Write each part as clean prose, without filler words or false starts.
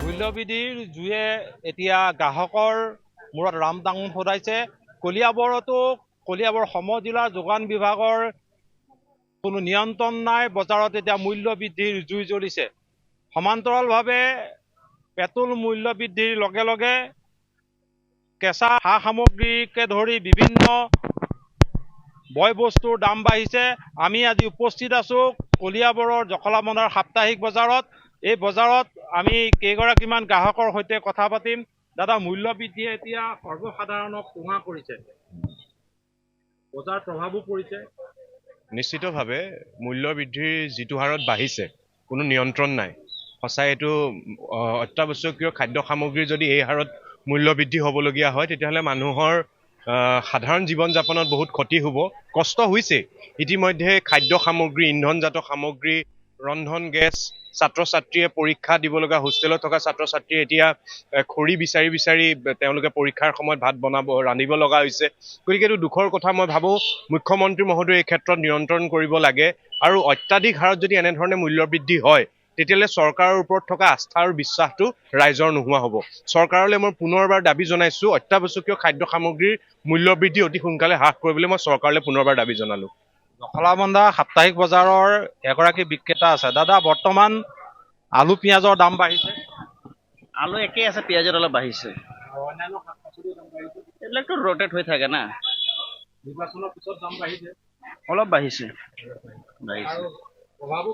মূল্যবৃদ্ধিৰ জুয়ে এতিয়া গ্ৰাহকৰ মূৰত ৰামদাং ফুটাইছে। কলিয়াবৰ সমজিলাৰ যোগান বিভাগৰ কোনো নিয়ন্ত্ৰণ নাই। বজাৰত এতিয়া মূল্য বৃদ্ধিৰ জুই জ্বলিছে। সমান্তৰালভাৱে পেট্ৰল মূল্য বৃদ্ধিৰ লগে লগে কেঁচা সা সামগ্ৰীকে ধৰি বিভিন্ন বয় বস্তুৰ দাম বাঢ়িছে। আমি আজি উপস্থিত আছো কলিয়াবৰৰ জখলাবন্ধাৰ সাপ্তাহিক বজাৰত। এই বজাৰত আমি কেইগৰাকীমান গ্ৰাহকৰ সৈতে কথা পাতিম। দাদা, মূল্য বৃদ্ধিয়ে এতিয়া সৰ্বসাধাৰণক কোঙা কৰিছে, বজাৰ প্ৰভাৱো পৰিছে। নিশ্চিতভাৱে মূল্য বৃদ্ধিৰ যিটো হাৰত বাঢ়িছে কোনো নিয়ন্ত্ৰণ নাই। সঁচাই এইটো অত্যাৱশ্যকীয় খাদ্য সামগ্ৰীৰ যদি এই হাৰত মূল্য বৃদ্ধি হ'বলগীয়া হয় তেতিয়াহ'লে মানুহৰ সাধাৰণ জীৱন যাপনত বহুত ক্ষতি হ'ব, কষ্ট হৈছে। ইতিমধ্যে খাদ্য সামগ্ৰী, ইন্ধনজাত সামগ্ৰী, ৰন্ধন গেছ, ছাত্ৰ ছাত্ৰীয়ে পৰীক্ষা দিব লগা হোষ্টেলত থকা ছাত্ৰ ছাত্ৰীয়ে এতিয়া খৰি বিচাৰি বিচাৰি তেওঁলোকে পৰীক্ষাৰ সময়ত ভাত ৰান্ধিব লগা হৈছে। গতিকে এইটো দুখৰ কথা। মই ভাবোঁ মুখ্যমন্ত্ৰী মহোদয়ে এই ক্ষেত্ৰত নিয়ন্ত্ৰণ কৰিব লাগে আৰু অত্যাধিক হাৰত যদি এনেধৰণে মূল্য বৃদ্ধি হয় তেতিয়াহ'লে চৰকাৰৰ ওপৰত থকা আস্থা আৰু বিশ্বাসটো ৰাইজৰ নোহোৱা হ'ব। চৰকাৰলৈ মই পুনৰবাৰ দাবী জনাইছোঁ, অত্যাৱশ্যকীয় খাদ্য সামগ্ৰীৰ মূল্য বৃদ্ধি অতি সোনকালে হ্ৰাস কৰিবলৈ মই চৰকাৰলৈ পুনৰবাৰ দাবী জনালোঁ। জখলাবন্ধা সাপ্তাহিক বজাৰৰ এগৰাকী বিক্ৰেতা আছে। দাদা, বৰ্তমান আলু পিঁয়াজৰ দাম বাঢ়িছে। আলু একেই আছে, পিঁয়াজৰ অলপ বাঢ়িছে। এইবিলাকতো ৰটেট হৈ থাকে না। নিৰ্বাচনৰ পিছত দাম বাঢ়িছে, অলপ বাঢ়িছে। প্ৰভাৱো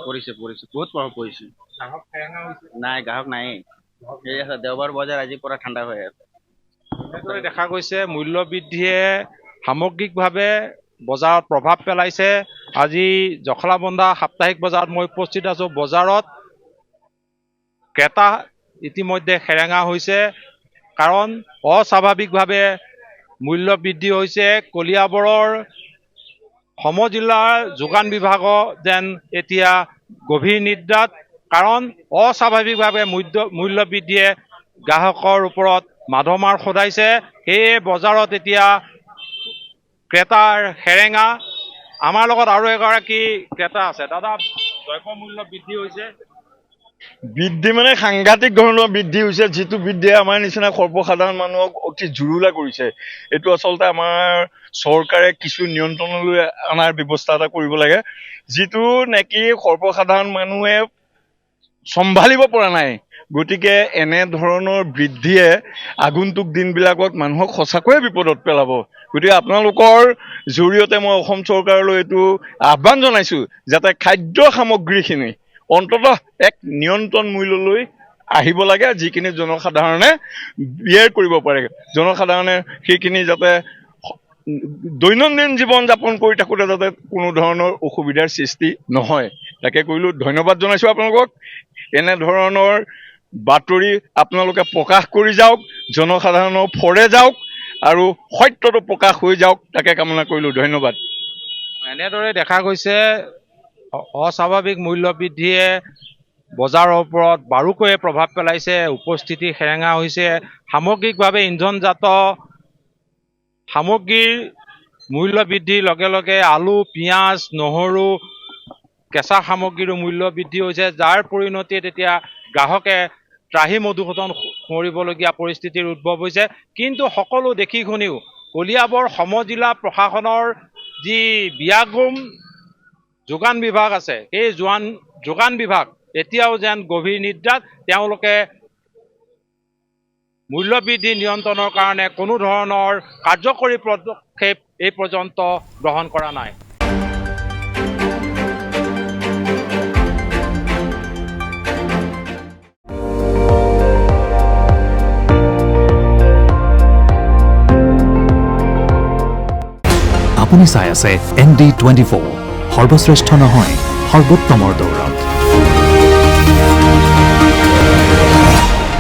পৰিছে বহুত প্ৰভাৱ পৰিছে। গ্ৰাহক ঠেঙা হৈছে। নাই, গ্ৰাহক নায়েই। এই আছে দেওবাৰ বজাৰ আজিৰ পৰা ঠাণ্ডা হৈ আছে। এনেদৰে দেখা গৈছে মূল্য বৃদ্ধিয়ে সামগ্ৰিকভাৱে বজাৰত প্ৰভাৱ পেলাইছে। আজি জখলাবন্ধা সাপ্তাহিক বজাৰত মই উপস্থিত আছো। বজাৰত ক্ৰেতা ইতিমধ্যে সেৰেঙা হৈছে, কাৰণ অস্বাভাৱিকভাৱে মূল্য বৃদ্ধি হৈছে। কলিয়াবৰৰ সমজিলাৰ যোগান বিভাগ যেন এতিয়া গভীৰ নিদ্ৰাত, কাৰণ অস্বাভাৱিকভাৱে মূল্য বৃদ্ধিয়ে গ্ৰাহকৰ ওপৰত মাধমাৰ সদাইছে। সেয়ে বজাৰত এতিয়া ক্ৰেতাৰ সেৰেঙা। আমাৰ লগত আৰু এগৰাকী ক্ৰেতা আছে। দাদা, দ্ৰব্য মূল্য বৃদ্ধি হৈছে। বৃদ্ধি মানে সাংঘাতিক ধৰণৰ বৃদ্ধি হৈছে, যিটো বৃদ্ধিয়ে আমাৰ নিচিনা সৰ্বসাধাৰণ মানুহক অতি জুৰুলা কৰিছে। এইটো আচলতে আমাৰ চৰকাৰে কিছু নিয়ন্ত্ৰণলৈ অনাৰ ব্যৱস্থা এটা কৰিব লাগে, যিটো নেকি সৰ্বসাধাৰণ মানুহে চম্ভালিব পৰা নাই। গতিকে এনেধৰণৰ বৃদ্ধিয়ে আগন্তুক দিনবিলাকত মানুহক সঁচাকৈয়ে বিপদত পেলাব। গতিকে আপোনালোকৰ জৰিয়তে মই অসম চৰকাৰলৈ এইটো আহ্বান জনাইছোঁ, যাতে খাদ্য সামগ্ৰীখিনি অন্ততঃ এক নিয়ন্ত্ৰণ মূল্যলৈ আহিব লাগে, যিখিনি জনসাধাৰণে বিয়েৰ কৰিব পাৰে। জনসাধাৰণে সেইখিনি যাতে দৈনন্দিন জীৱন যাপন কৰি থাকোঁতে যাতে কোনো ধৰণৰ অসুবিধাৰ সৃষ্টি নহয়, তাকে কৰিলোঁ। ধন্যবাদ জনাইছোঁ আপোনালোকক। এনেধৰণৰ বাতৰি আপোনালোকে প্ৰকাশ কৰি যাওক, জনসাধাৰণৰ ফৰে যাওক আৰু সত্যটো প্ৰকাশ হৈ যাওক, তাকে কামনা কৰিলোঁ। ধন্যবাদ। এনেদৰে দেখা গৈছে অস্বাভাৱিক মূল্য বৃদ্ধিয়ে বজাৰৰ ওপৰত বাৰুকৈয়ে প্ৰভাৱ পেলাইছে। উপস্থিতি সেৰেঙা হৈছে। সামগ্ৰিকভাৱে ইন্ধনজাত সামগ্ৰীৰ মূল্য বৃদ্ধিৰ লগে লগে আলু, পিঁয়াজ, নহৰু, কেঁচা সামগ্ৰীৰো মূল্য বৃদ্ধি হৈছে, যাৰ পৰিণতিত এতিয়া গ্ৰাহকে ত্ৰাহি মধুসূদন কৰিবলগীয়া পৰিস্থিতিৰ উদ্ভৱ হৈছে। কিন্তু সকলো দেখি শুনিও কলিয়াবৰ সমজিলা প্ৰশাসনৰ যি বিয়াগোম যোগান বিভাগ আছে, সেই যোগান বিভাগ এতিয়াও যেন গভীৰ নিদ্ৰাত। তেওঁলোকে মূল্য বৃদ্ধি নিয়ন্ত্ৰণৰ কাৰণে কোনো ধৰণৰ কাৰ্যকৰী পদক্ষেপ এই পৰ্যন্ত গ্ৰহণ কৰা নাই। আপুনি চাই আছে ND24, সৰ্বশ্ৰেষ্ঠ নহয় সৰ্বোত্তমৰ দৌৰত।